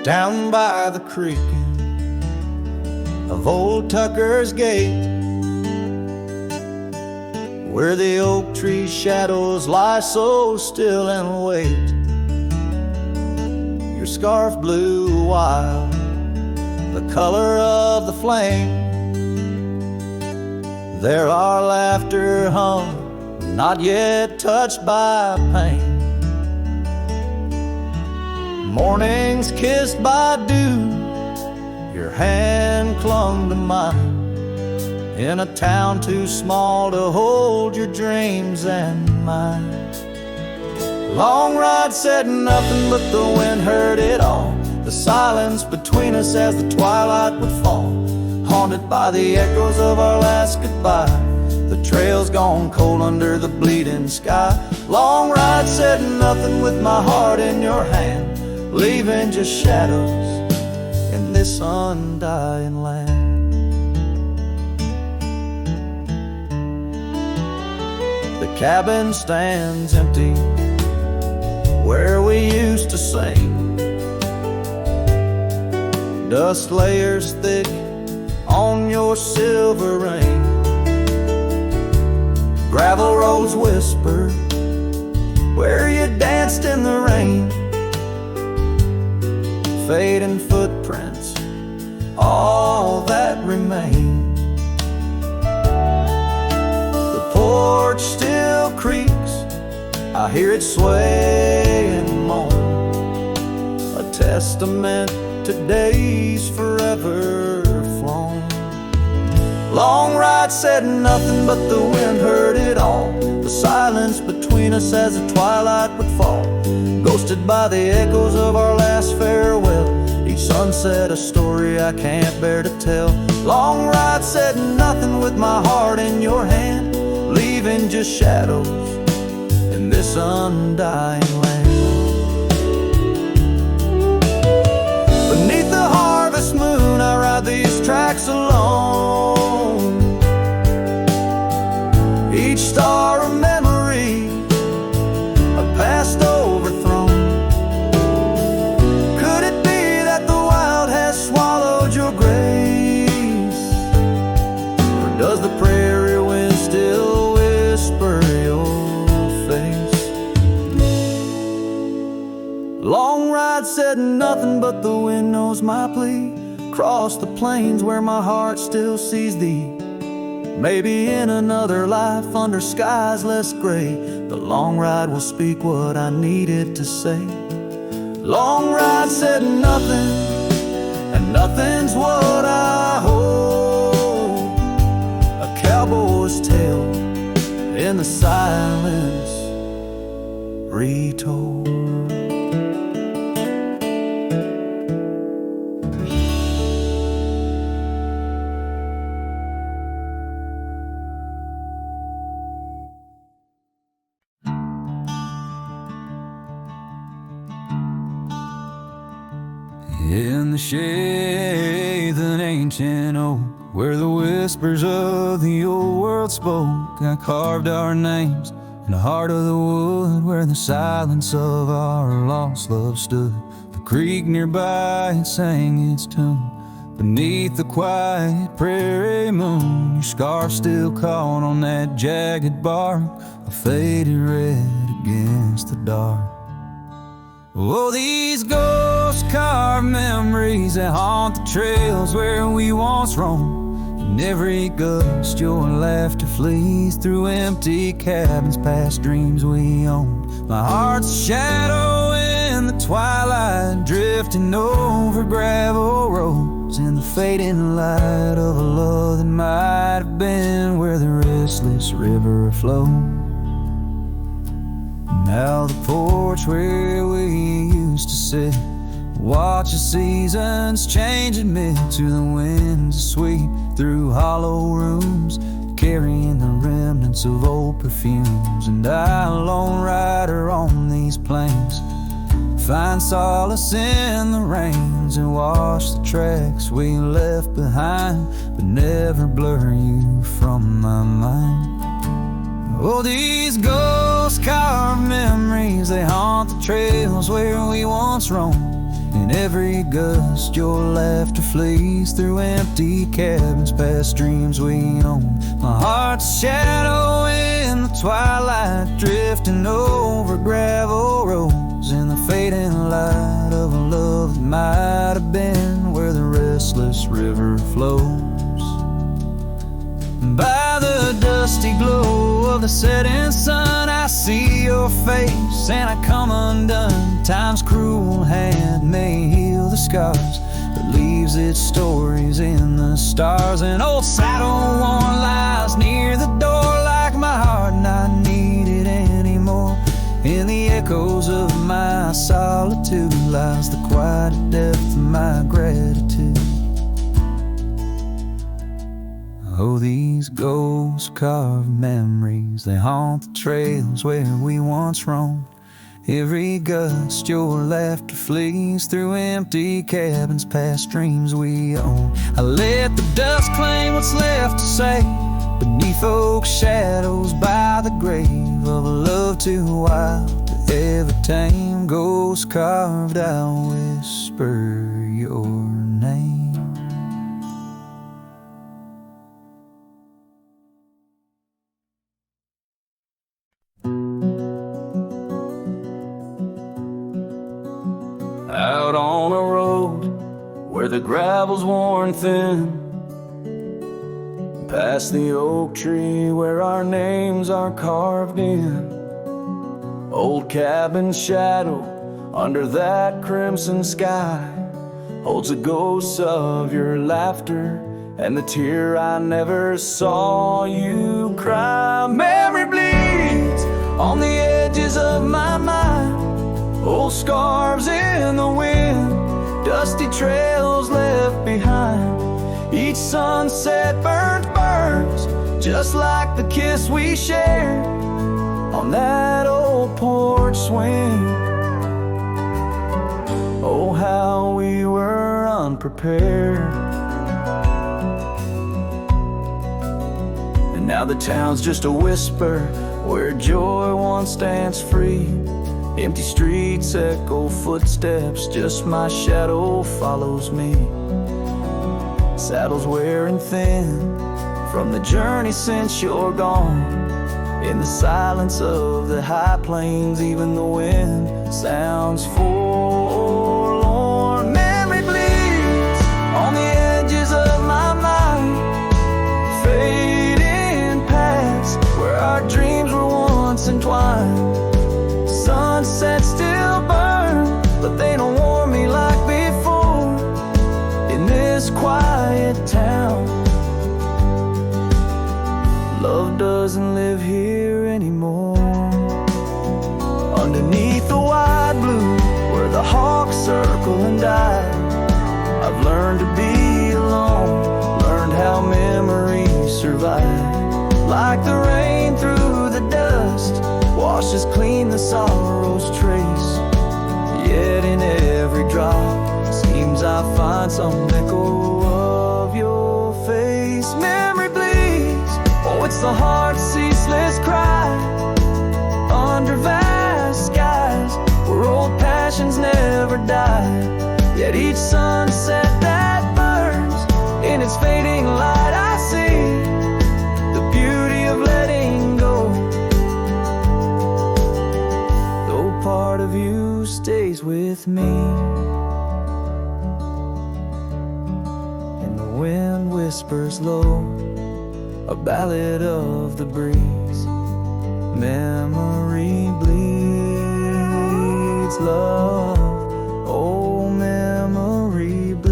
down by the creek of old Tucker's Gate, where the oak tree shadows lie so still and wait. Your scarf blew wild, the color of the flame. There our laughter hung, not yet touched by pain. Mornings kissed by dew, your hand clung to mine, in a town too small to hold your dreams and mine. Long ride said nothing, but the wind heard it all. The silence between us as the twilight would fall, haunted by the echoes of our last goodbye. The trail's gone cold under the bleeding sky. Long ride said nothing with my heart in your hand, leaving just shadows in this undying land. The cabin stands empty where we used to sing. Dust layers thick on your silver ring. Gravel roads whisper where you danced in the rain. Fading footprints, all that remain. The porch still creaks, I hear it sway and moan, a testament to days forever flown. Long ride said nothing, but the wind heard it all. The silence between us as the twilight would fall, ghosted by the echoes of our last farewell. Each sunset a story I can't bear to tell. Long ride said nothing with my heart in your hand, leaving just shadows in this undying land. Beneath the harvest moon I ride these tracks alone, each star a memory, a past overthrown. Could it be that the wild has swallowed your grace, or does the prairie wind still whisper your face? Long ride said nothing, but the wind knows my plea. Across the plains where my heart still sees thee, maybe in another life under skies less gray. The long ride will speak what I needed to say. Long ride said nothing, and nothing's what I hold. A cowboy's tale in the silence retold. In the shade of an ancient oak, where the whispers of the old world spoke, I carved our names in the heart of the wood, where the silence of our lost love stood. The creek nearby sang its tune beneath the quiet prairie moon. Your scarf still caught on that jagged bark, a faded red against the dark. Oh, these ghost carved memories that haunt the trails where we once roamed. In every gust your laughter flees through empty cabins past dreams we owned. My heart's a shadow in the twilight, drifting over gravel roads, in the fading light of a love that might have been where the restless river flowed. Now the porch where we used to sit, watch the seasons change, admit to the winds that sweep through hollow rooms, carrying the remnants of old perfumes. And I, a lone rider on these plains, find solace in the rains and wash the tracks we left behind, but never blur you from my mind. Oh, these ghost carved memories, they haunt the trails where we once roamed. In In every gust, your laughter flees through empty cabins, past dreams we own. My heart's a shadow in the twilight, drifting over gravel roads, in the fading light of a love that might have been where the restless river flows. By the dusty glow of the setting sun, I see your face and I come undone. Time's cruel hand may heal the scars, but leaves its stories in the stars. An old saddle worn lies near the door like my heart not needed anymore. In the echoes of my solitude lies the quiet depth of my gratitude. Oh, these ghost-carved memories, they haunt the trails where we once roamed. Every gust, your laughter flees through empty cabins, past dreams we own. I let the dust claim what's left to say beneath oak shadows by the grave of a love too wild to ever tame. Ghost carved, I'll whisper your name. Out on a road where the gravel's worn thin, past the oak tree where our names are carved in. Old cabin shadow under that crimson sky holds the ghosts of your laughter and the tear I never saw you cry. Memory bleeds on the edges of my mind, old scarves in the wind, dusty trails left behind. Each sunset burns just like the kiss we shared on that old porch swing. Oh, how we were unprepared. And now the town's just a whisper where joy once danced free. Empty streets echo footsteps, just my shadow follows me. Saddles wearing thin from the journey since you're gone. In the silence of the high plains, even the wind sounds forlorn. Memory bleeds on the edges of my mind, fading past where our dreams were once entwined. Sunsets still burn, but they don't warm me like before. In this quiet town, love doesn't live here anymore. Underneath the wide blue, where the hawks circle and die, I've learned to be alone, learned how memories survive. Like the rain through the dust, washes clean the sorrow's trace. Yet in every drop, seems I find some echo of your face. Memory bleeds, oh, it's the heart's ceaseless cry. Under vast skies, where old passions never die. Yet each sunset that burns, in its fading light I see the beauty of letting go. Part of you stays with me, and the wind whispers low a ballad of the breeze. Memory bleeds love, oh memory bleeds.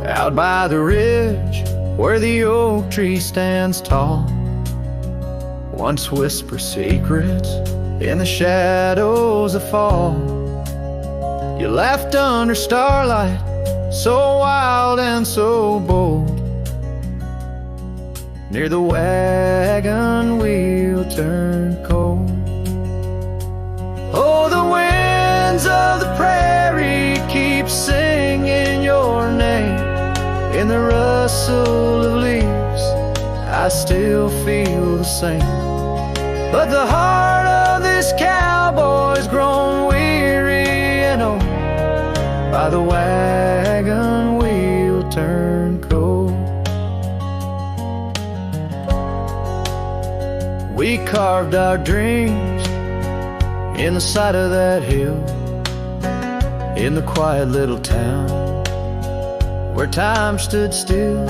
Out by the ridge where the oak tree stands tall, once whisper secrets in the shadows of fall. You laughed under starlight, so wild and so bold. Near the wagon wheel turned cold. rustle of leaves, I still feel the same. But the heart of this cowboy's grown weary and old by the wagon wheel turned cold. We carved our dreams in the side of that hill, in the quiet little town where time stood still.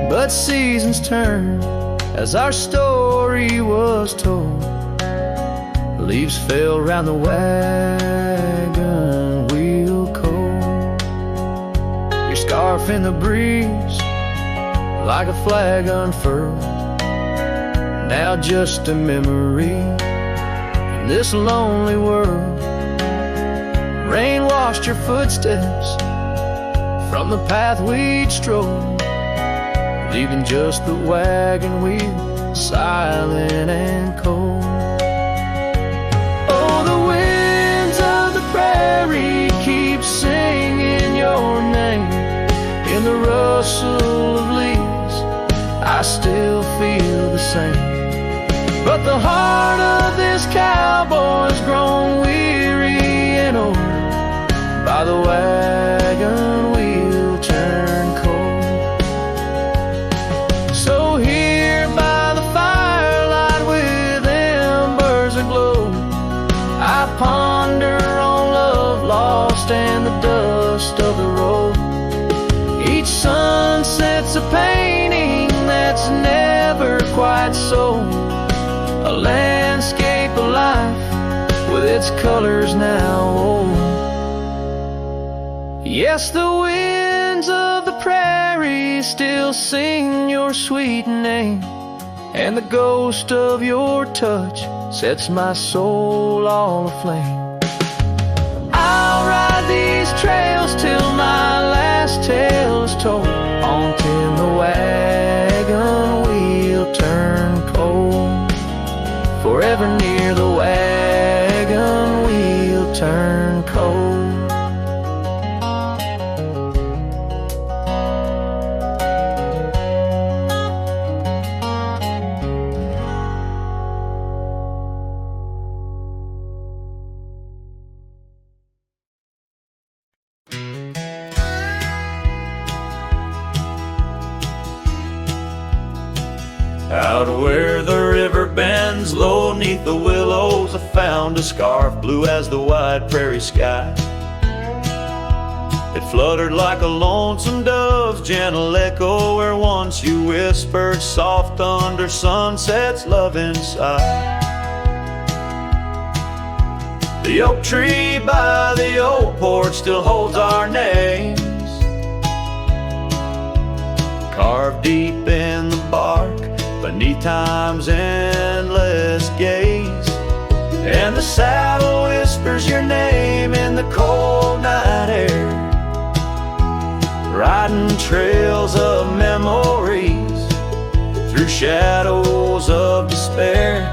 But seasons turned as our story was told. Leaves fell round the wagon wheel cold. Your scarf in the breeze like a flag unfurled, now just a memory in this lonely world. Rain washed your footsteps from the path we'd strolled, leaving just the wagon wheel silent and cold. Oh, the winds of the prairie keep singing your name. In the rustle of leaves, I still feel the same. But the heart of this cowboy's grown weary and old by the wagon wheel turned cold. So here by the firelight with embers aglow, I ponder on love lost and the dust of the road. Each sunset's a painting that's never quite sold, a landscape of life with its colors now old. Yes, the winds of the prairie still sing your sweet name, and the ghost of your touch sets my soul all aflame. I'll ride these trails till my last tale is told, until the wagon wheel turn cold. Forever near the wagon wheel turn cold. Out where the river bends low neath the willows, I found a scarf blue as the wide prairie sky. It fluttered like a lonesome dove's gentle echo, where once you whispered soft under sunset's loving sigh. The oak tree by the old porch still holds our names, carved deep in the bark beneath time's endless gaze. And the saddle whispers your name in the cold night air, riding trails of memories through shadows of despair.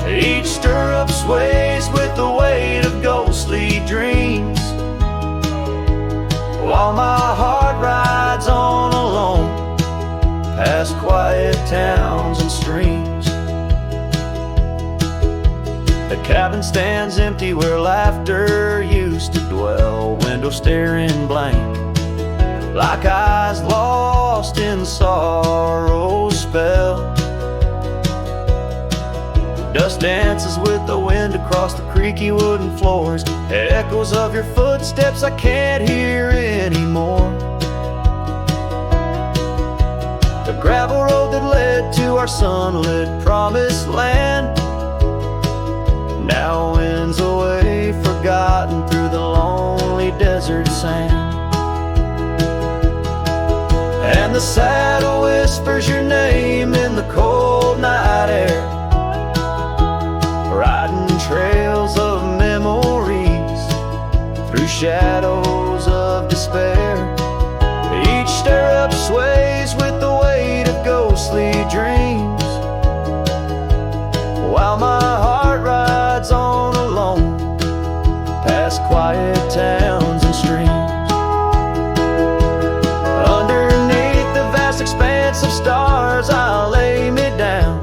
Each stirrup sways with the weight of ghostly dreams, while my heart rides on alone past quiet towns and streams. The cabin stands empty where laughter used to dwell, window staring blank like eyes lost in sorrow's spell. Dust dances with the wind across the creaky wooden floors, echoes of your footsteps I can't hear anymore. The gravel road that led to our sunlit promised land now winds away forgotten through the lonely desert sand. And the saddle whispers your name in the cold night air, riding trails of memories through shadows of despair. Each stirrup sways with the weight of ghostly dreams, while my heart rides on alone past quiet towns and streams. Underneath stars I lay me down.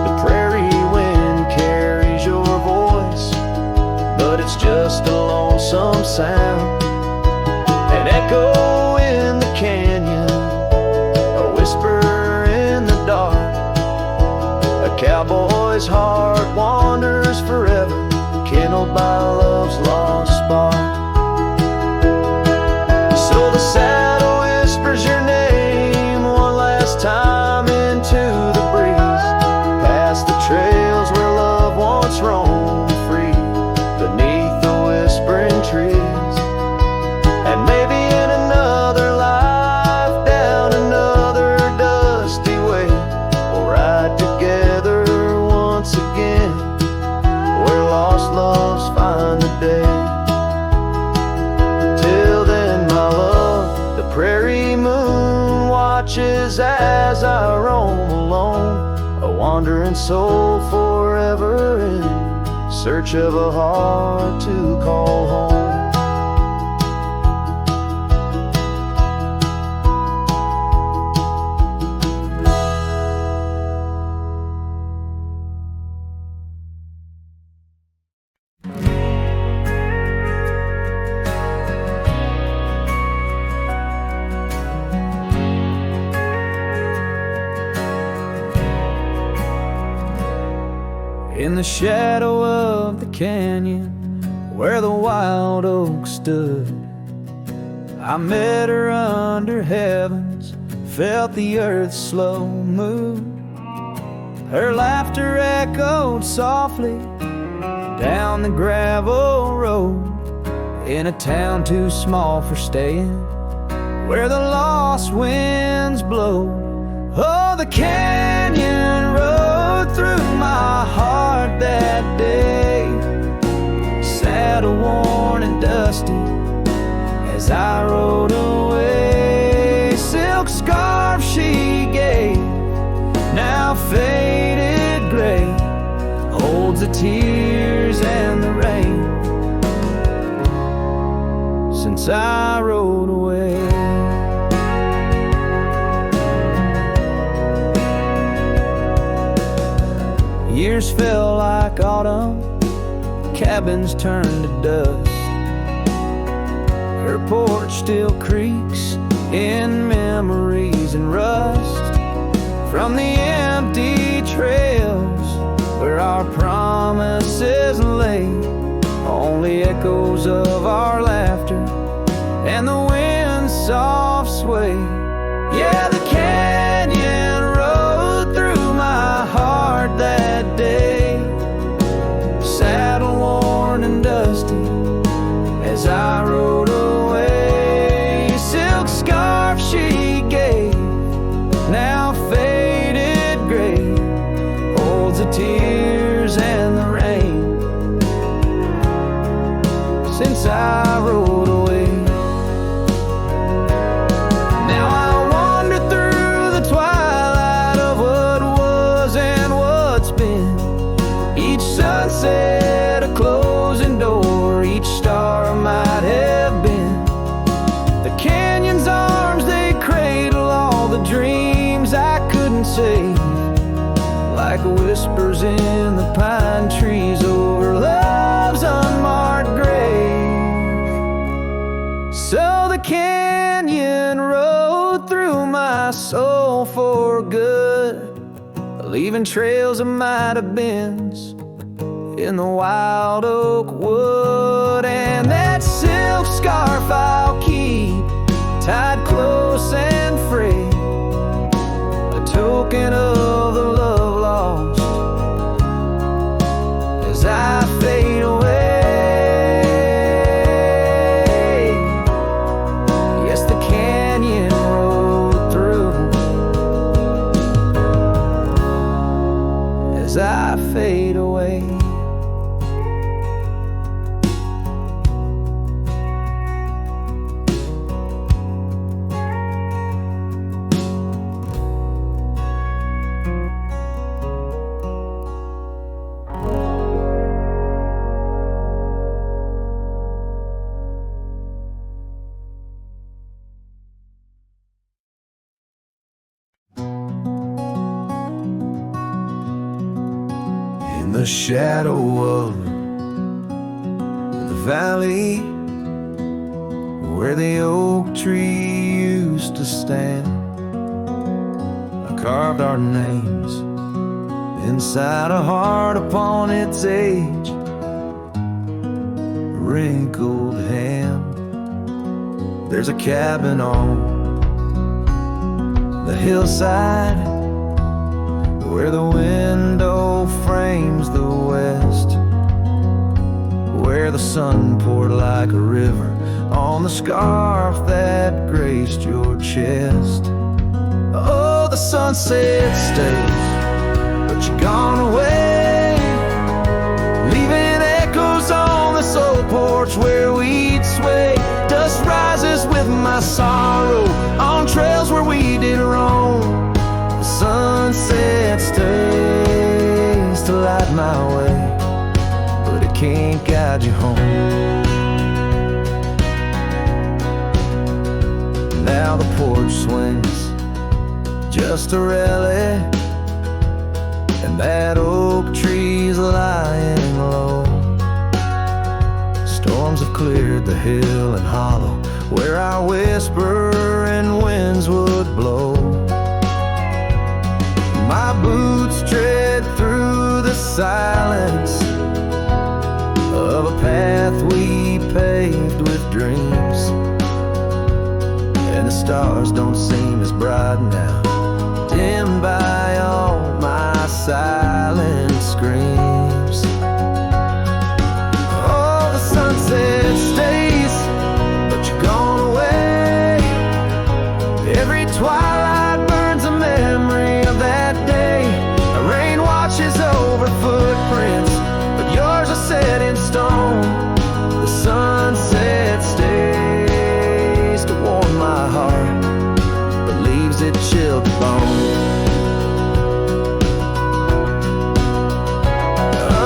The prairie wind carries your voice, but it's just a lonesome sound. An echo in the canyon, a whisper in the dark. A cowboy's heart wanders forever, kindled by love's lost spark. So the saddle whispers your name one last time into the breeze, past the trails where love once roamed free, beneath the whispering trees. And maybe in another life, down another dusty way, we'll ride together once again, where lost loves find the day. Till then, my love, the prairie moon watches as I roam alone, a wandering soul forever in search of a heart to call home. In the shadow of the canyon where the wild oak stood, I met her under heavens, felt the earth's slow move. Her laughter echoed softly down the gravel road, in a town too small for staying, where the lost winds blow. Oh, the canyon rode through my heart that day, saddle worn and dusty as I rode away. Silk scarf she gave, now faded gray, holds the tears and the rain since I rode away. Years fell like autumn, cabins turned to dust. Her porch still creaks in memories and rust from the empty trails where our promises lay, only echoes of our laughter and the wind's soft sway. Yeah, the canyon rode through my heart that day, saddle worn and dusty as I rode away. Silk scarf she gave, now faded gray, holds the tears and the rain since I rode away. Now I wander through the twilight of what was and what's been, each sunset a closing door, each star might have been. The canyon's arms, they cradle all the dreams I couldn't save, like whispers in the pine trees over love's unmarked grave. So the canyon rode through my soul for good, leaving trails of might have beens in the wild oak wood. And that silk scarf I'll keep tied close and free, a token of the love lost as I fade away. Yes, the canyon rode through as I fade away. the shadow of the valley where the oak tree used to stand, I carved our names inside a heart upon its age, wrinkled hand. There's a cabin on the hillside where the window frames the west, where the sun poured like a river on the scarf that graced your chest. Oh, the sunset stays, but you're gone away, leaving echoes on this old porch where we'd sway. Dust rises with my sorrow on trails where we did roam. The sunset stays to light my way, but it can't guide you home. Now the porch swings just a relic, and that oak tree's lying low. Storms have cleared the hill and hollow where our whispering winds would blow. My boots tread through the silence of a path we paved with dreams, and the stars don't seem as bright now, dimmed by all my silent screams. Oh, the sunset stays, but you're gone away. Every twilight burns a memory of that day. The rain washes over footprints, but yours are set in stone. The sunset stays to warm my heart, but leaves it chilled to bone.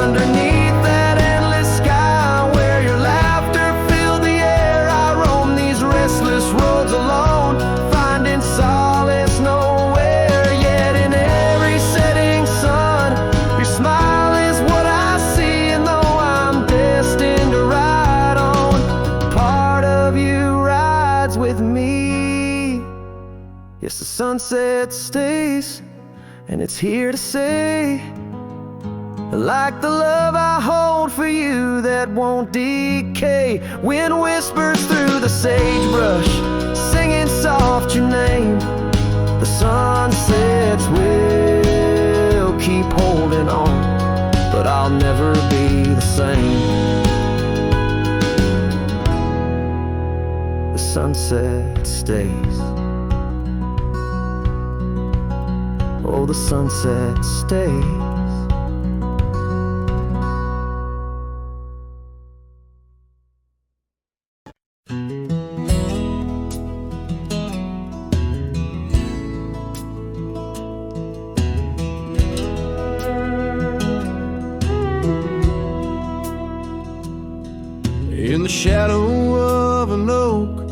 Underneath that endless sky where your laughter filled the air, I roam these restless roads alone, finding solace nowhere. Yet in every setting sun, your smile is what I see, and though I'm destined to ride on, part of you rides with me. Yes, the sunset stays, and it's here to say, like the love I hold for you that won't decay. Wind whispers through the sagebrush, singing soft your name. The sunsets will keep holding on, but I'll never be the same. The sunset stays. Oh, the sunset stays. In the shadow of an oak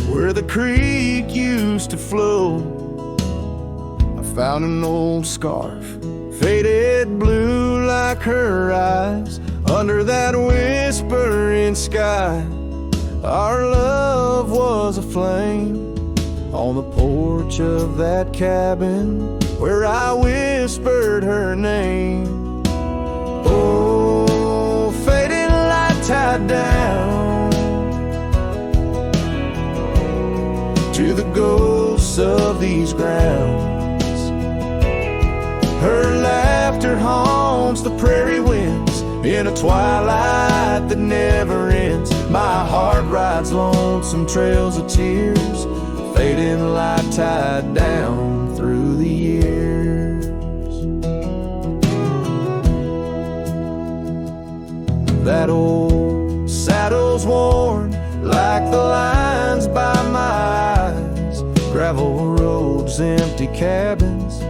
where the creek used to flow, I found an old scarf, faded blue like her eyes. Under that whispering sky, our love was a flame. On the porch of that cabin where I whispered her name. Oh, fading light tied down to the ghosts of these grounds. Her laughter haunts the prairie winds in a twilight that never ends. My heart rides lonesome trails of tears, fading light tied down through the years. That old saddle's worn like the lines by my eyes. Gravel roads, empty cabins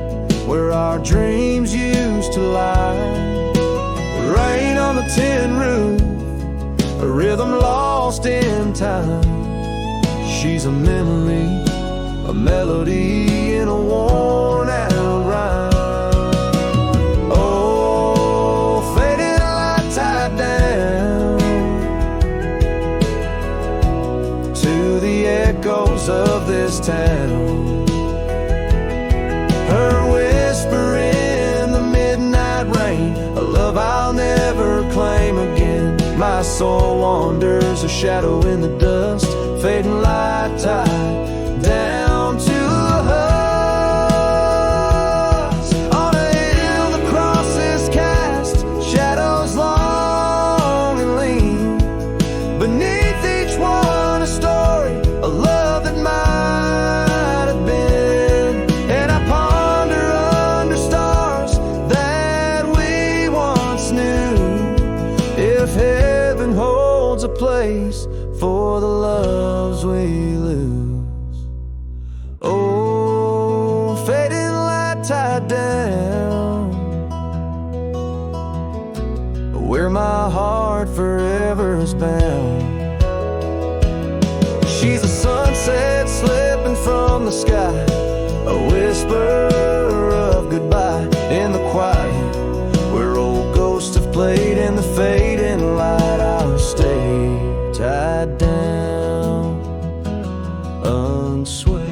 where our dreams used to lie. Rain on the tin roof, a rhythm lost in time. She's a memory, a melody in a worn out rhyme. Oh, soul wanders, a shadow in the dust, fading light tide down to the husk. On a hill the cross is cast, shadows long and lean. Beneath each one a story, a love that might have been. And I ponder under stars that we once knew, if heaven holds a place for the loves we lose. Oh, fading light tide down, where my heart forever is bound. She's a sunset slipping from the sky, a whisper of goodbye in the quiet, where old ghosts have played in the fading light. I'll stay tied down, unswayed.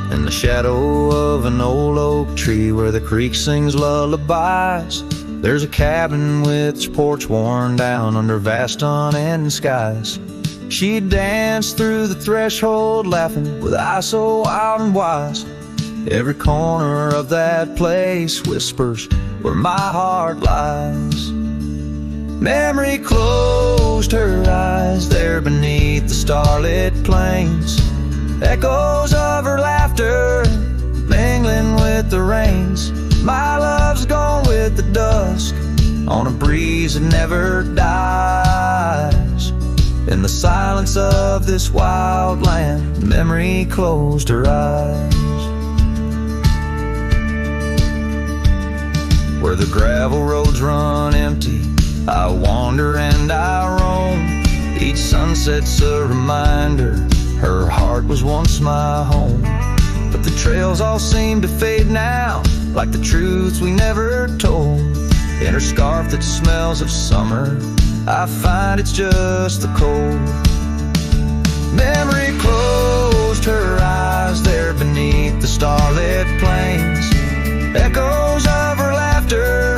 In the shadow of an old oak tree where the creek sings lullabies, there's a cabin with its porch worn down under vast unending skies. She danced through the threshold laughing with eyes so wild and wise. Every corner of that place whispers where my heart lies. Memory closed her eyes there beneath the starlit plains. Echoes of her laughter mingling with the rains. My love's gone with the dusk on a breeze that never dies. In the silence of this wild land, memory closed her eyes. Where the gravel roads run empty, I wander and I roam. Each sunset's a reminder her heart was once my home. But the trails all seem to fade now, like the truths we never told. In her scarf that smells of summer, I find it's just the cold. Memory closed her eyes there beneath the starlit plains. Echoes of her laughter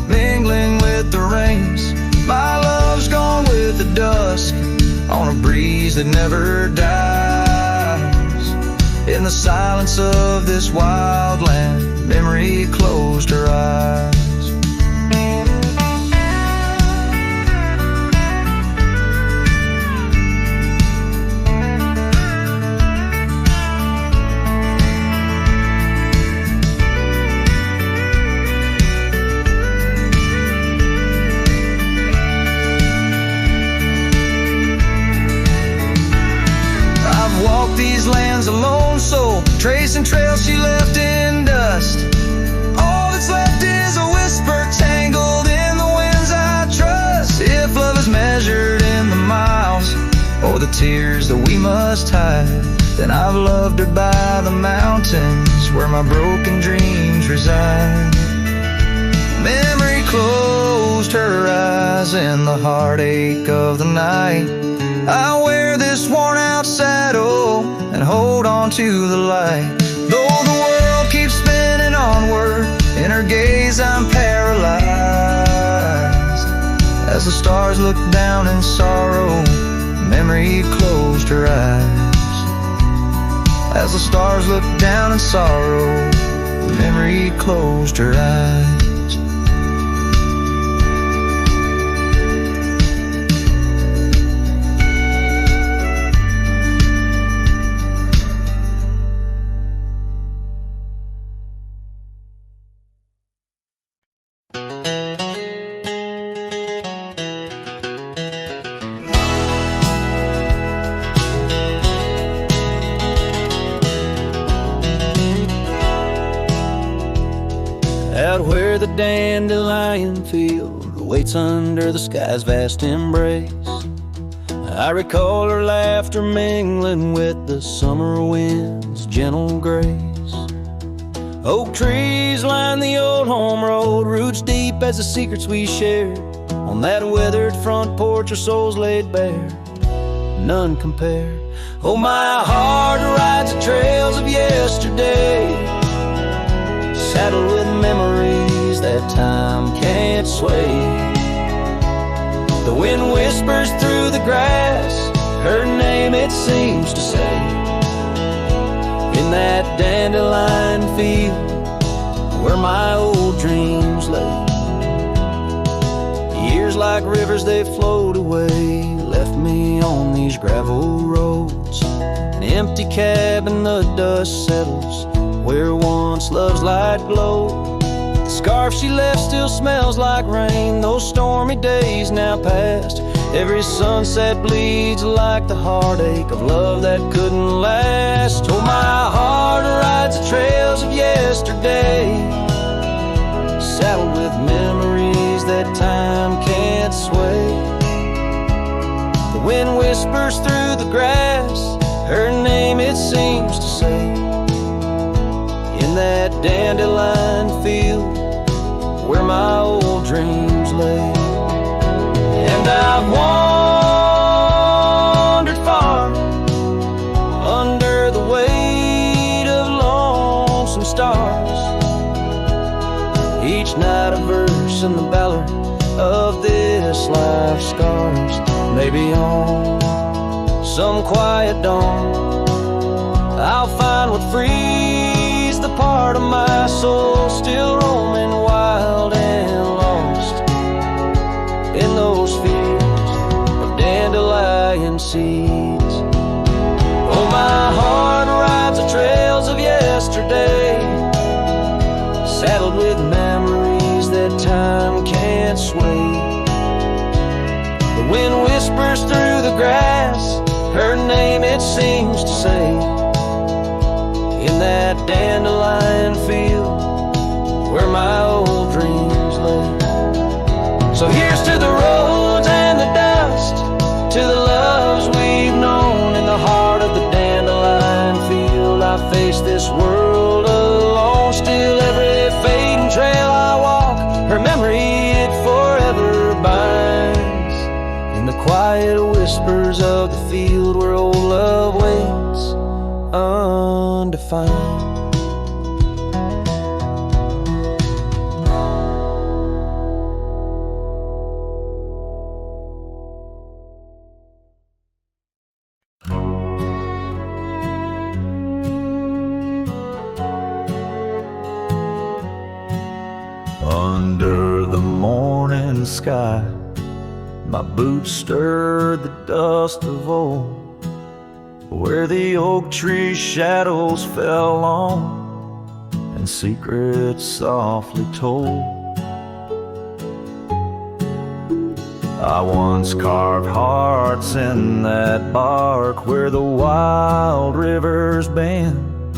mingling with the rains. My love's gone with the dusk on a breeze that never dies. In the silence of this wild land, memory closed her eyes. These lands a lone soul, tracing trails she left in dust. All that's left is a whisper tangled in the winds I trust. If love is measured in the miles or the tears that we must hide, then I've loved her by the mountains where my broken dreams reside. Memory closed her eyes in the heartache of the night. I wear this worn out saddle and hold on to the light. Though the world keeps spinning onward, in her gaze I'm paralyzed. As the stars look down in sorrow, memory closed her eyes. As the stars look down in sorrow, memory closed her eyes. Out where the dandelion field waits under the sky's vast embrace, I recall her laughter mingling with the summer wind's gentle grace. Oak trees line the old home road, roots deep as the secrets we shared. On that weathered front porch, our souls laid bare, none compare. Oh, my heart rides the trails of yesterday, saddled with memories that time can't sway. The wind whispers through the grass, her name it seems to say. In that dandelion field where my old dreams lay. Years like rivers they flowed away, left me on these gravel roads. An empty cabin, the dust settles where once love's light glowed. The scarf she left still smells like rain, those stormy days now past. Every sunset bleeds like the heartache of love that couldn't last. Oh, my heart rides the trails of yesterday, saddled with memories that time can't sway. The wind whispers through the grass, her name it seems to say. In that dandelion field where my old dreams lay. And I've wandered far under the weight of lonesome stars, each night a verse in the ballad of this life's scars. Maybe on some quiet dawn I'll find what frees the part of my soul still roaming wild and lost in those fields of dandelion seeds. Oh, my heart rides the trails of yesterday, saddled with memories that time can't sway. The wind whispers through the grass, her name it seems to say. In that dandelion field where my old dreams lay. So here's to the roads and the dust, to the loves we've known. In the heart of the dandelion field I face this world alone. Still every fading trail I walk, her memory it forever binds. In the quiet whispers of the field where old love waits undefined. Under the morning sky, my boots stirred the dust of old, where the oak tree shadows fell on and secrets softly told. I once carved hearts in that bark where the wild rivers bend,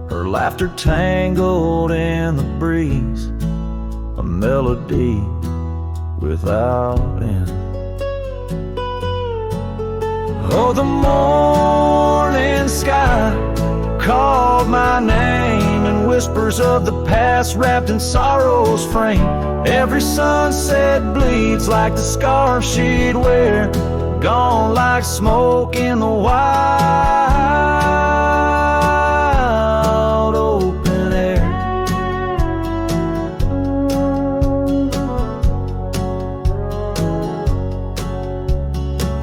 her laughter tangled in the breeze, a melody without end. Oh, the morning sky called my name in whispers of the past wrapped in sorrow's frame. Every sunset bleeds like the scarf she'd wear, gone like smoke in the wild open air.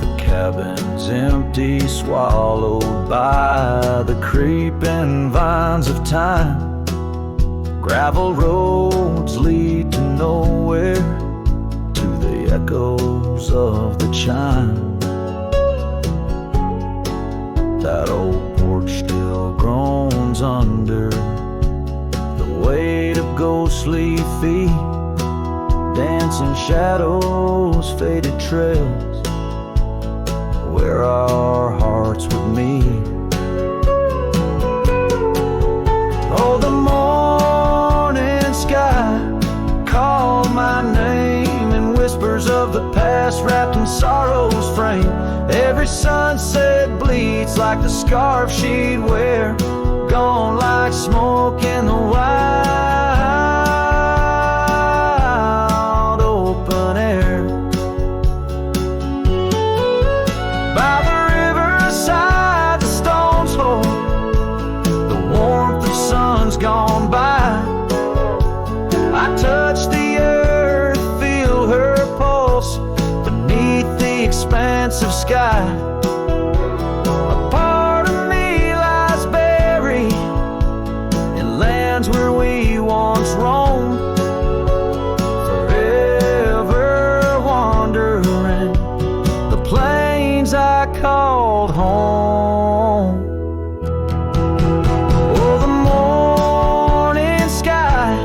The cabin's empty, swallowed by the creeping vines of time. Gravel roads lead to nowhere, to the echoes of the chime. That old porch still groans under the weight of ghostly feet, dancing shadows, faded trails where our hearts would meet. Oh, the morning sky called my name in whispers corners of the past wrapped in sorrow's frame. Every sunset bleeds like the scarf she'd wear, gone like smoke in the wild open air. By the riverside the stones hold the warmth of sun's gone by. I touch the earth, feel her pulse beneath the expanse of sky. A part of me lies buried in lands where we once roamed, forever wandering the plains I called home. Oh, the morning sky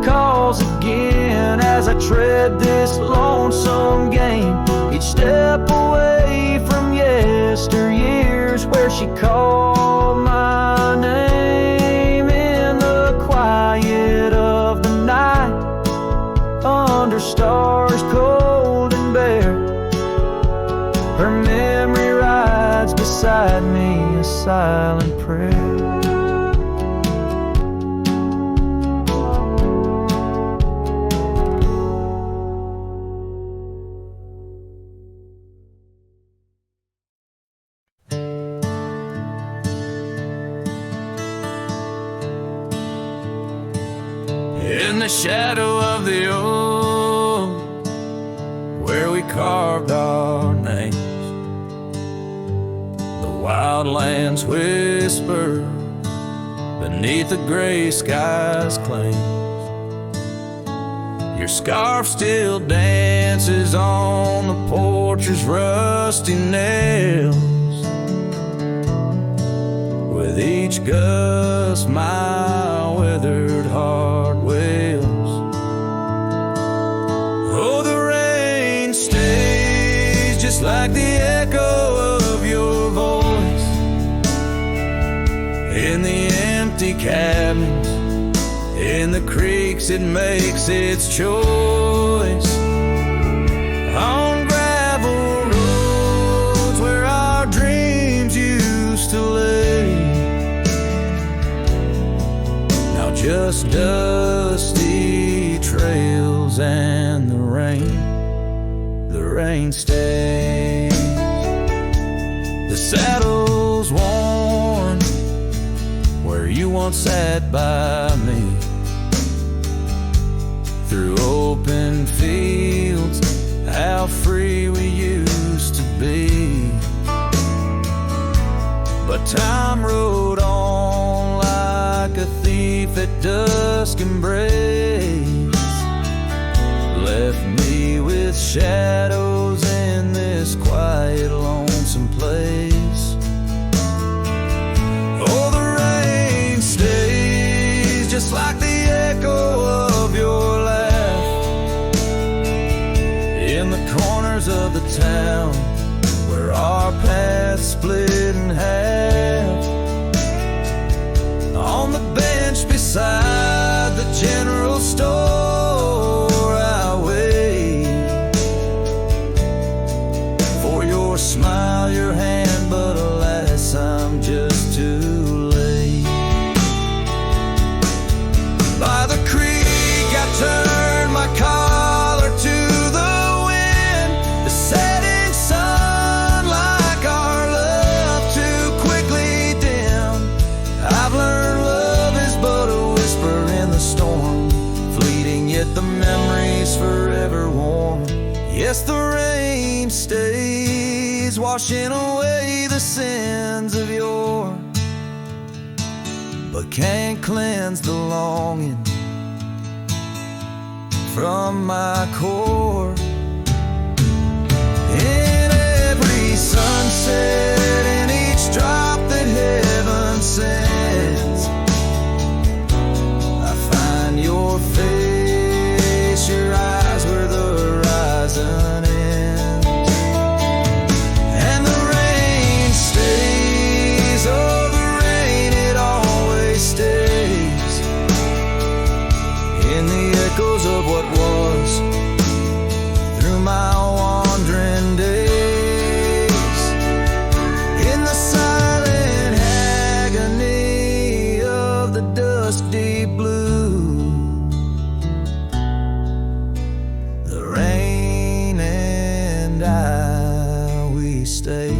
calls again as I tread this lonesome game. Each step away from yesteryears where she called my name in the quiet of the night, under stars cold and bare. Her memory rides beside me, a silent prayer. In the shadow of the oak, where we carved our names, the wildlands whisper beneath the gray sky's claims. Your scarf still dances on the porch's rusty nails. With each gust my withered heart wails. Oh, the rain stays just like the echo of your voice in the empty cabins, in the creeks it makes its choice, on gravel roads where our dreams used to lay. Now just dusty trails and the rain stays. The saddle's worn where you once sat by me, through open fields, how free we used to be. But time rode on like a thief at dusk embrace, left me with shadows in this quiet, lonesome place. Oh, the rain stays just like the echo of your laugh in the corners of the town where our paths split in half. On the bench beside the general store I wait for your smile, your hand, but alas, I'm just too late. By the creek I turned my collar to the wind, the setting sun like our love too quickly dim. I've learned love is but a whisper in the storm, fleeting yet the memory's forever warm. Yes, the rain stays, washing away the sins of yore, but can't cleanse the longing from my core. In every sunset, in each drop that heaven sends, I find your face, your eyes where the horizon ends. And the rain stays, oh the rain, it always stays, in the echoes of what was, stay,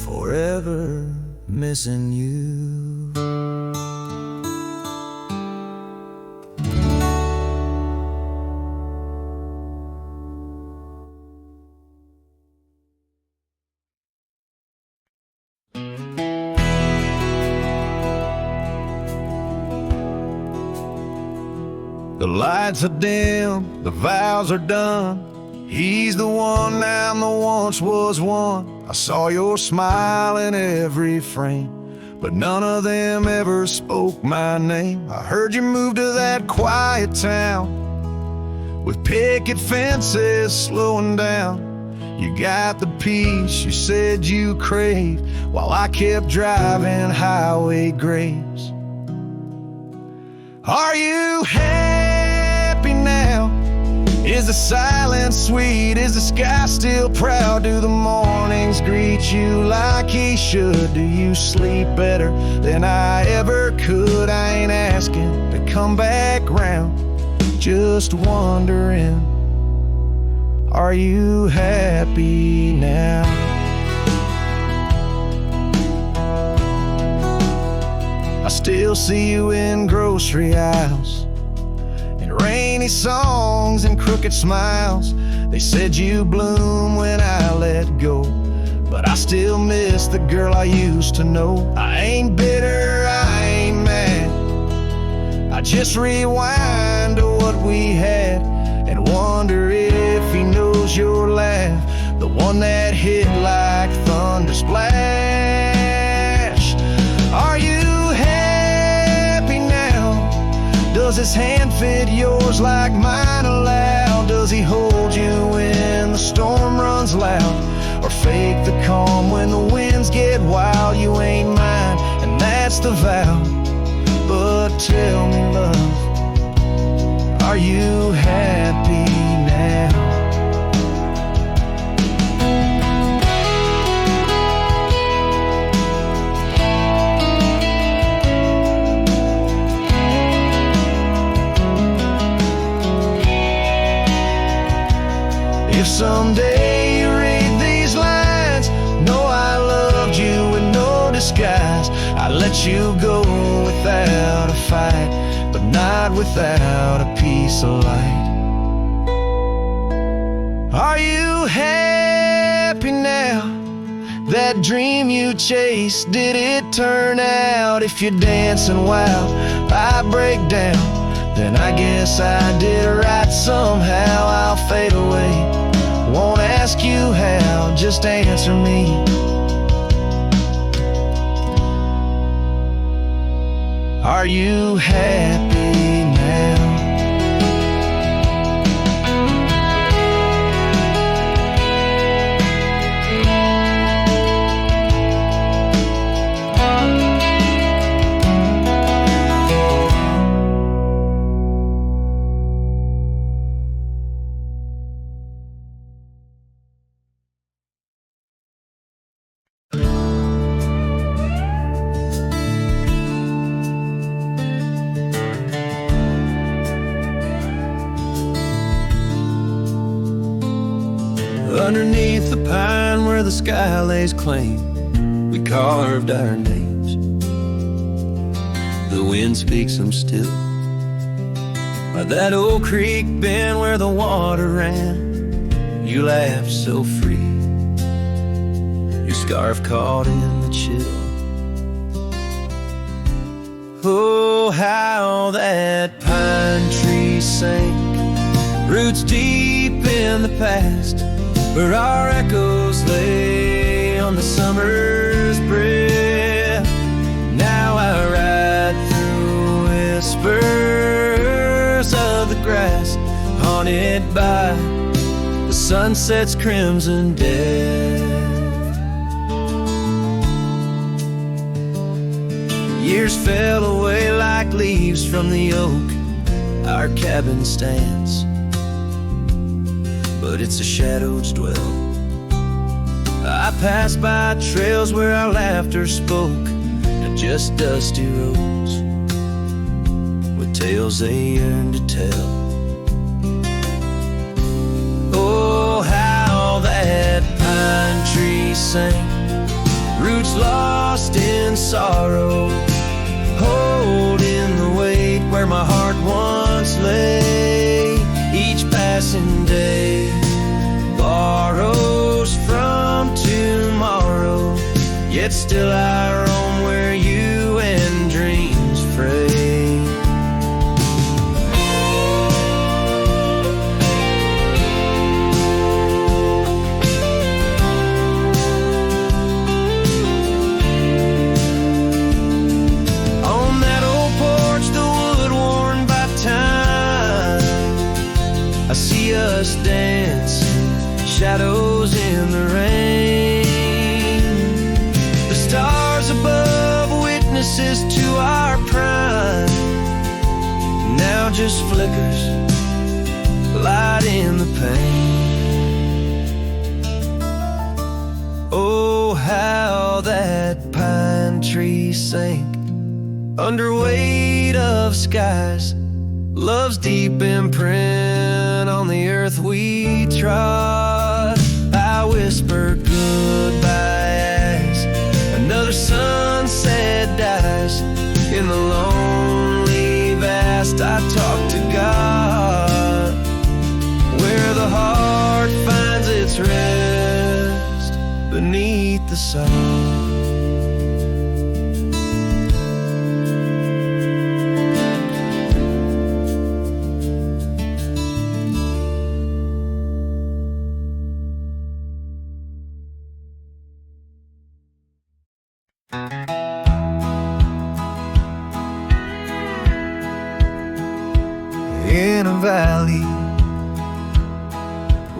forever missing you. The lights are dim, the vows are done. He's the one, I'm the once was one. I saw your smile in every frame, but none of them ever spoke my name. I heard you moved to that quiet town with picket fences slowing down. You got the peace you said you craved, while I kept driving highway graves. Are you happy now? Is the silence sweet? Is the sky still proud? Do the mornings greet you like he should? Do you sleep better than I ever could? I ain't asking to come back round, just wondering, are you happy now? I still see you in grocery aisles, in rainy songs and crooked smiles. They said you bloom when I let go, but I still miss the girl I used to know. I ain't bitter, I ain't mad, I just rewind to what we had and wonder if he knows your laugh, the one that hit like thunder splash. Are you happy now? Does his hand fit yours like mine allow? Does he hold you when the storm runs loud, or fake the calm when the winds get wild? You ain't mine, and that's the vow. But tell me, love, are you happy now? If someday you read these lines, know I loved you with no disguise. I let you go without a fight, but not without a piece of light. Are you happy now? That dream you chased, did it turn out? If you're dancing wild, I break down, then I guess I did right somehow. I'll fade away, won't ask you how, just answer me. Are you happy now? Underneath the pine where the sky lays claim, we carved our names. The wind speaks them still. By that old creek bend where the water ran, you laughed so free, your scarf caught in the chill. Oh, how that pine tree sank, roots deep in the past, where our echoes lay on the summer's breath. Now I ride through whispers of the grass, haunted by the sunset's crimson death. Years fell away like leaves from the oak our cabin stands, but it's a shadow's dwell. I pass by trails where our laughter spoke, and just dusty roads with tales they yearn to tell. Oh, how sank, roots lost in sorrow, holding the weight where my heart once lay. Each passing day borrows from tomorrow, yet still I roam where you and dreams fray. On that old porch, the wood worn by time, I see us dancing, shadows in the rain. The stars above, witnesses to our prime, now just flickers, light in the pain. Oh, how that pine tree sank under weight of skies, love's deep imprint on the earth we trod. I whisper goodbye as another sunset dies. In the lonely vast I talk to God, where the heart finds its rest beneath the sun. In a valley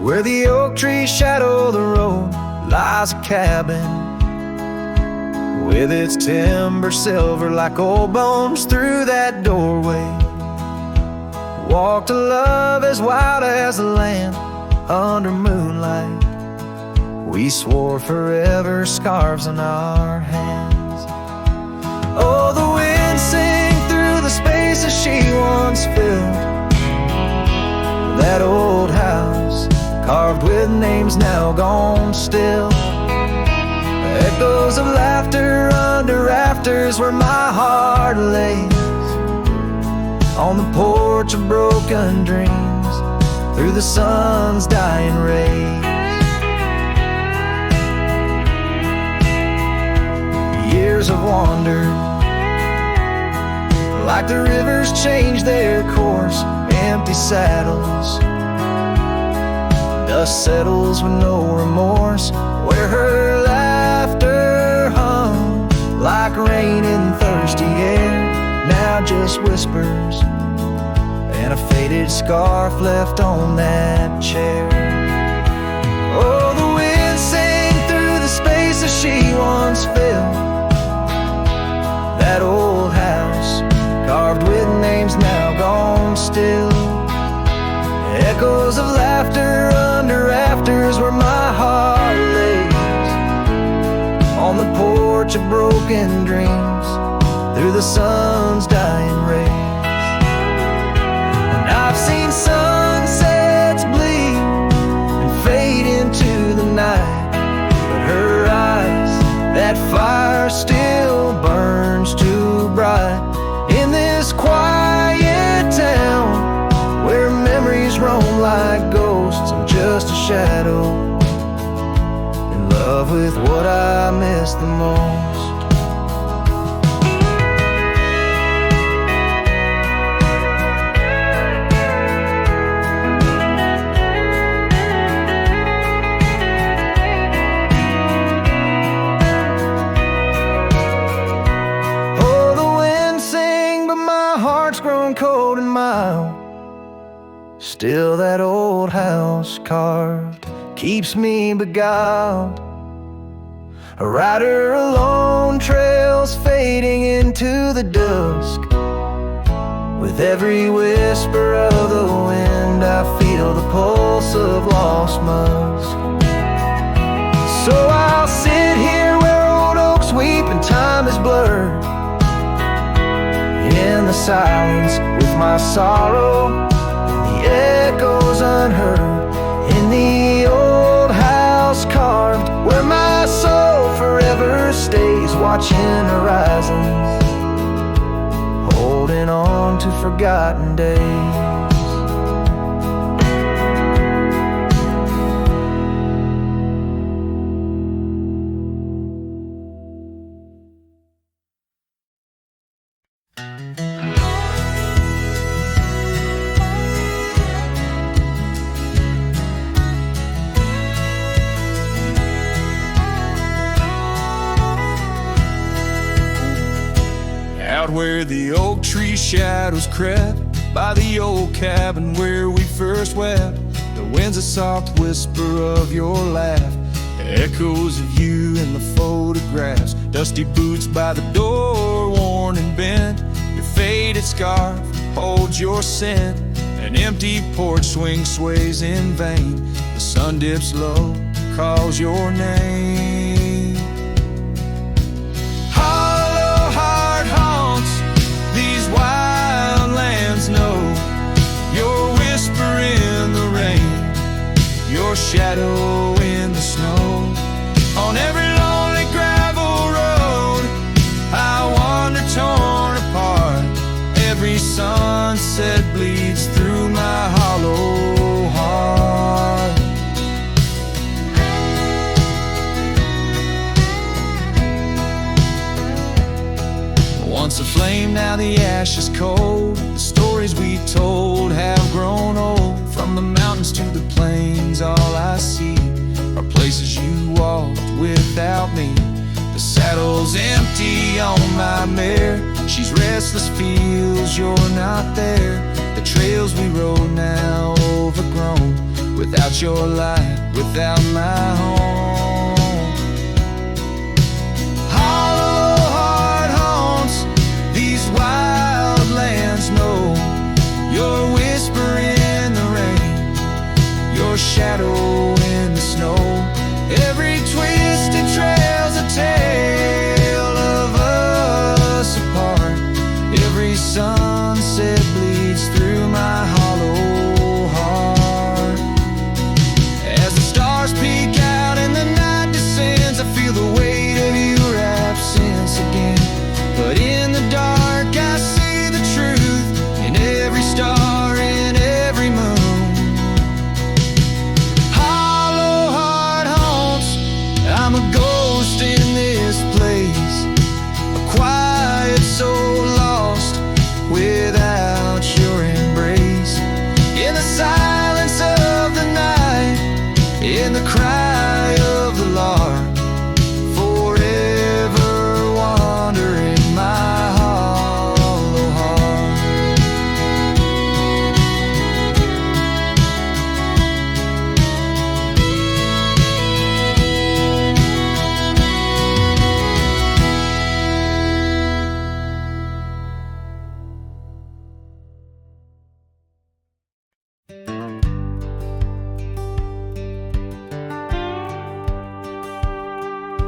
where the oak trees shadow the road lies a cabin with its timber silver like old bones. Through that doorway walked a love as wild as the land under moonlight. We swore forever, scarves on our hands. Oh, the wind sang through the spaces she once filled. That old house, carved with names now gone still. Echoes of laughter under rafters where my heart lays. On the porch of broken dreams, through the sun's dying rays. Years have wandered, like the rivers change their course. Empty saddles, dust settles with no remorse, where her laughter hung like rain in thirsty air. Now just whispers and a faded scarf left on that chair. Oh, the wind sang through the spaces she once filled. That old house, carved with names now gone still. Echoes of laughter under rafters where my heart lays. On the porch of broken dreams, through the sun's dying rays. And I've seen sunsets bleed and fade into the night, but her eyes, that fire still burns too bright. In this quiet town where memories roam like ghosts, I'm just a shadow, in love with what I miss the most. Oh, the wind sang, but my heart's grown cold and mild. Still that old house carved keeps me beguiled. A rider alone, trails fading into the dusk. With every whisper of the wind, I feel the pulse of lost musk. So I'll sit here where old oaks weep and time is blurred, in the silence with my sorrow, the echoes unheard. In the old house carved where my soul forgotten days. Out where the oak tree shadows crept by the old cabin where we first wept, the wind's a soft whisper of your laugh, echoes of you in the photographs, dusty boots by the door, worn and bent, your faded scarf holds your scent, an empty porch swing sways in vain, the sun dips low, calls your name. Know your whisper in the rain, your shadow in the snow. On every lonely gravel road I wander torn apart. Every sunset bleeds through my hollow heart. Once a flame, now the ash is cold. The stories we told have grown old. From the mountains to the plains, all I see are places you walked without me. The saddle's empty on my mare, she's restless, feels you're not there. The trails we rode now overgrown, without your light, without my home. Wildlands know your whisper in the rain, your shadow in the snow. Every twisted trail's a tale of us apart. Every sunset bleeds through my hollow heart. As the stars peek out and the night descends, I feel the weight of your absence again. But in the dark I see the truth in every star, in every moon. Hollow heart haunts, I'm a ghost in this place, a quiet soul lost without your embrace. In the silence of the night, in the cry of the lark, forever wandering my hollow heart.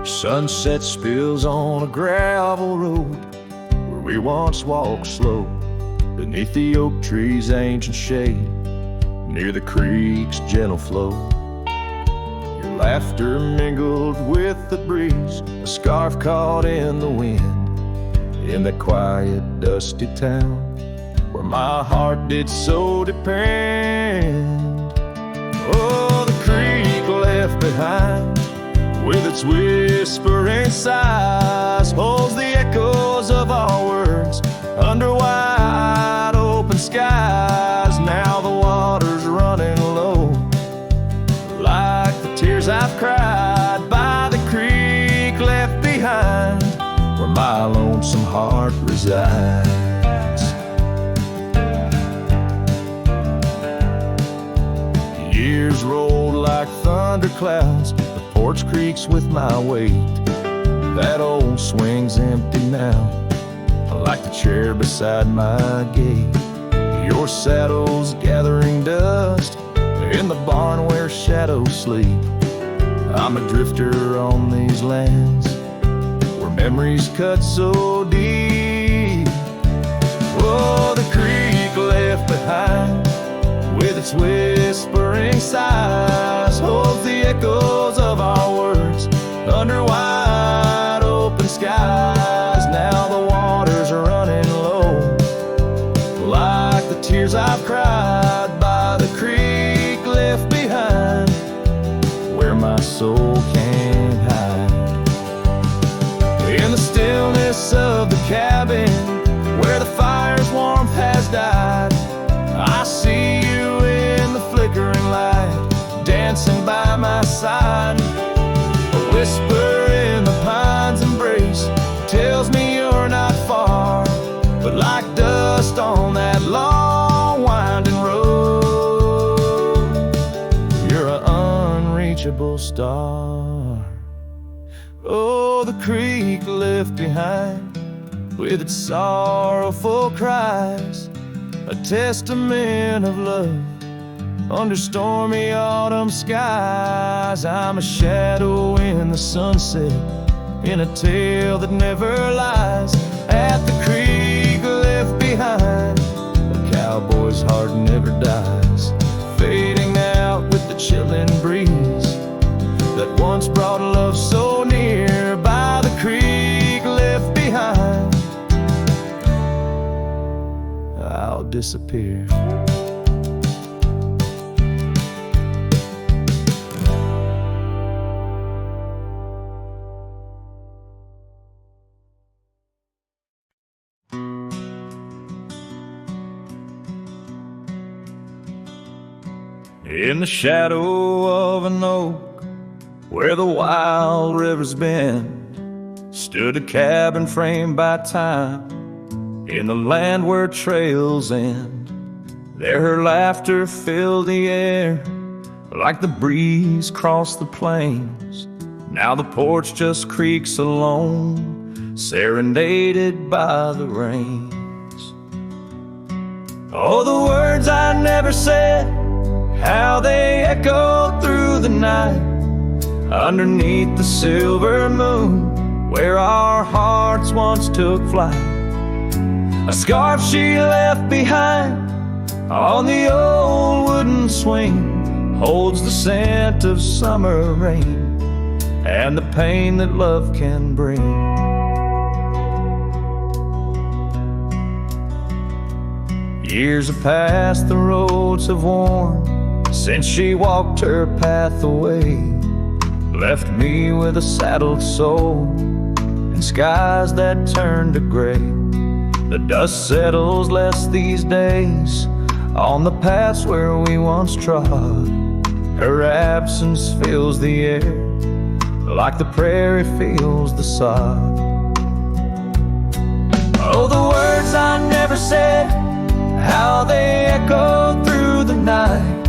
Sunset spills on a gravel road where we once walked slow, beneath the oak tree's ancient shade, near the creek's gentle flow. Your laughter mingled with the breeze, a scarf caught in the wind, in that quiet, dusty town where my heart did so depend. Oh, the creek left behind, with its whispering sighs, holds the echoes of our words under wide open skies. Now the water's running low, like the tears I've cried by the creek left behind, where my lonesome heart resides. Years rolled like thunderclouds, the porch creaks with my weight. That old swing's empty now, like the chair beside my gate. Your saddle's gathering dust in the barn where shadows sleep. I'm a drifter on these lands where memories cut so deep. Oh, the creek left behind, with its whispering sighs, holds the echoes of our words under wide open skies. Now the water's running low, like unquenchable star. Oh, the creek left behind with its sorrowful cries, a testament of love under stormy autumn skies. I'm a shadow in the sunset, in a tale that never lies. At the creek left behind, a cowboy's heart never dies, fading out with the chilling breeze that once brought love so near. By the creek left behind, I'll disappear. In the shadow of an oak, where the wild rivers bend, stood a cabin framed by time, in the land where trails end. There her laughter filled the air, like the breeze crossed the plains. Now the porch just creaks alone, serenaded by the rains. Oh, the words I never said, how they echoed through the night, underneath the silver moon, where our hearts once took flight. A scarf she left behind on the old wooden swing holds the scent of summer rain and the pain that love can bring. Years have passed, the roads have worn since she walked her path away, left me with a saddled soul and skies that turn to gray. The dust settles less these days on the paths where we once trod. Her absence fills the air like the prairie feels the sod. Oh, the words I never said, how they echoed through the night,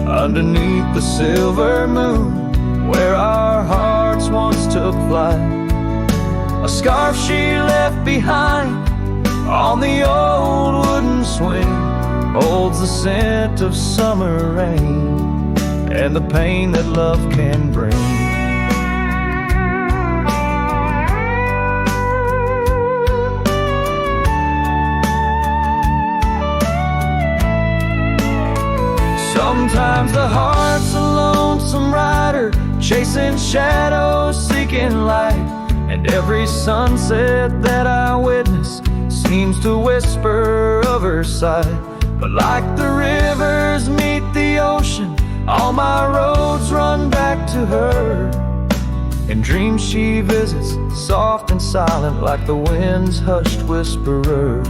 underneath the silver moon, where our hearts once took flight. A scarf she left behind on the old wooden swing holds the scent of summer rain and the pain that love can bring. Sometimes the heart's a lonesome rider, chasing shadows, seeking light, and every sunset that I witness seems to whisper of her sight. But like the rivers meet the ocean, all my roads run back to her. In dreams she visits, soft and silent, like the wind's hushed whisperer.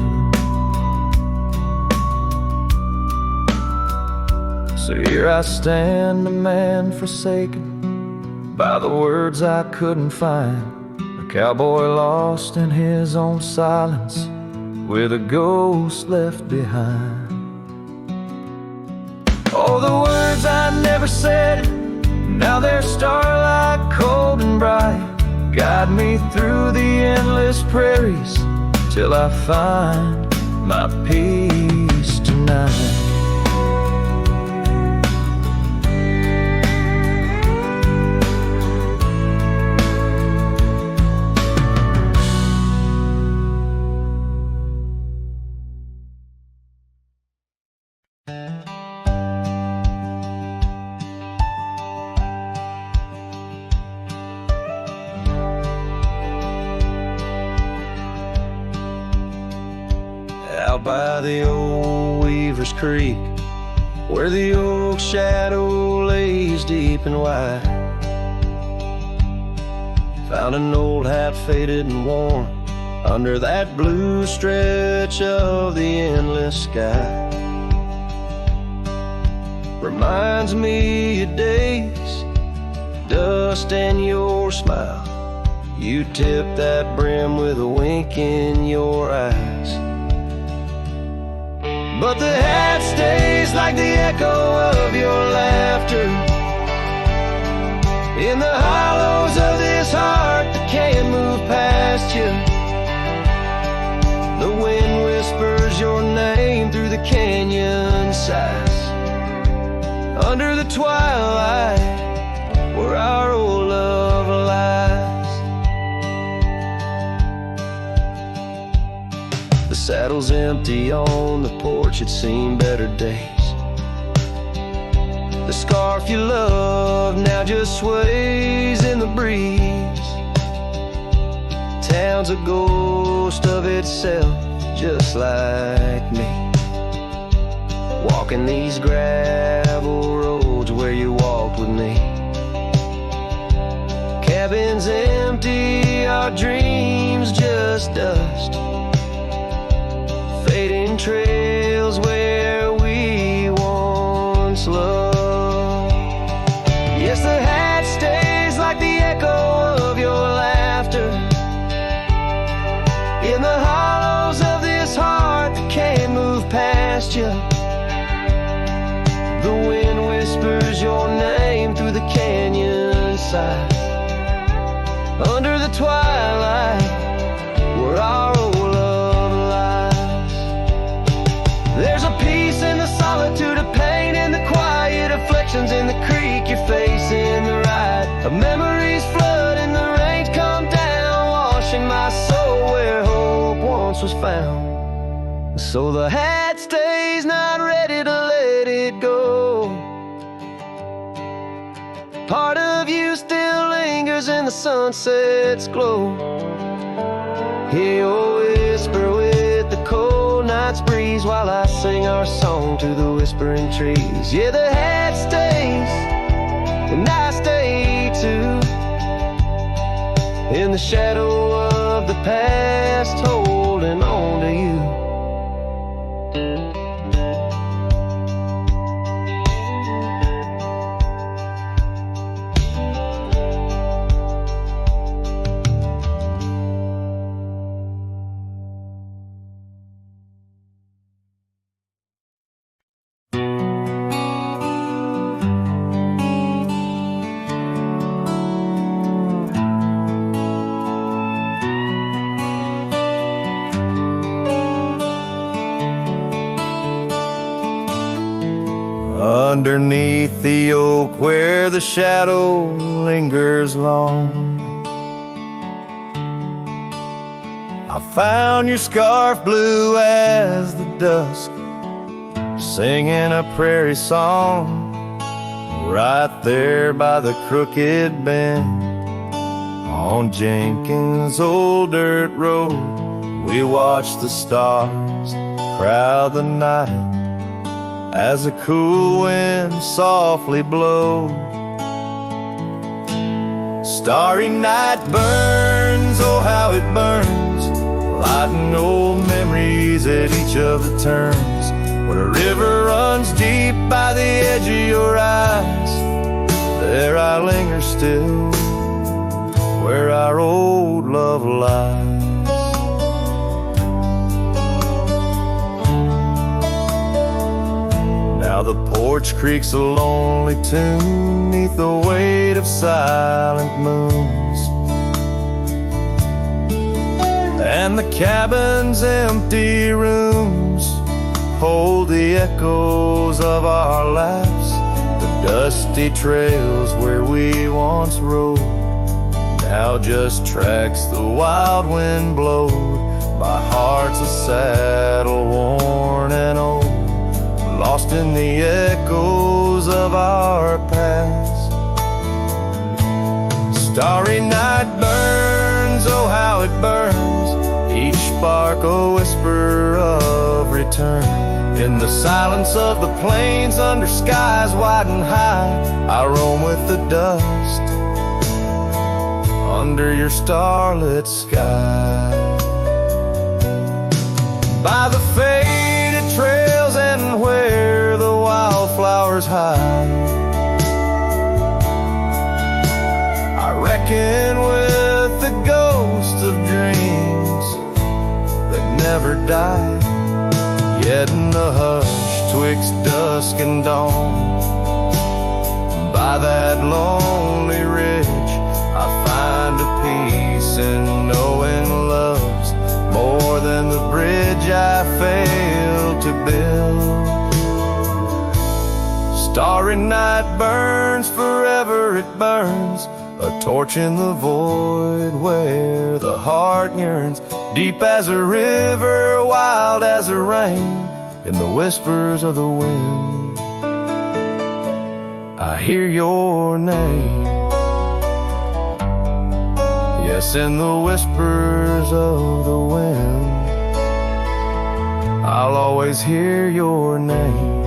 So here I stand, a man forsaken by the words I couldn't find, a cowboy lost in his own silence, with a ghost left behind. Oh, the words I never said, now they're starlight cold and bright, guide me through the endless prairies till I find my peace tonight. Out by the old Weaver's Creek, where the oak shadow lays deep and wide, found an old hat faded and worn under that blue stretch of the endless sky. Reminds me of days, dust and your smile. You tip that brim with a wink in your eyes. But the hat stays like the echo of your laughter, the canyon sides, under the twilight where our old love lies. The saddle's empty on the porch, it's seen better days. The scarf you love now just sways in the breeze. Town's a ghost of itself, just like me, walking these gravel roads where you walked with me. Cabin's empty, our dreams just dust, fading trails where we once loved. Yes, the hat stays like the echo of your laughter in the hollows of this heart that can't move past you. The wind whispers your name through the canyon side, under the twilight where our old love lies. There's a peace in the solitude of pain, in the quiet afflictions, in the creek you're facing the ride of memories flood and the rains come down, washing my soul where hope once was found. So the hat stays, not ready to let it go. Part of you still lingers in the sunset's glow. Hear your whisper with the cold night's breeze, while I sing our song to the whispering trees. Yeah, the hat stays, and I stay too, in the shadow of the past, holding on to you. Underneath the oak where the shadow lingers long, I found your scarf blue as the dusk, singing a prairie song. Right there by the crooked bend on Jenkins' old dirt road, we watched the stars crowd the night as a cool wind softly blows. Starry night burns, oh how it burns, lighting old memories at each of the turns. Where a river runs deep by the edge of your eyes, there I linger still, where our old love lies. Now the porch creaks a lonely tune neath the weight of silent moons, and the cabin's empty rooms hold the echoes of our lives, the dusty trails where we once rode, now just tracks the wild wind blowed. My heart's a saddle worn and old, lost in the echoes of our past. Starry night burns, oh how it burns, each spark a whisper of return. In the silence of the plains, under skies wide and high, I roam with the dust, under your starlit sky. By the faded trails and where the wildflowers hide, I reckon with the ghosts of dreams that never die. Yet in the hush twixt dusk and dawn, by that lonely ridge, I find a peace in knowing love's more than the bridge I failed to build. light burns forever, it burns, a torch in the void where the heart yearns, deep as a river, wild as a rain, in the whispers of the wind. I hear your name, yes, in the whispers of the wind. I'll always hear your name.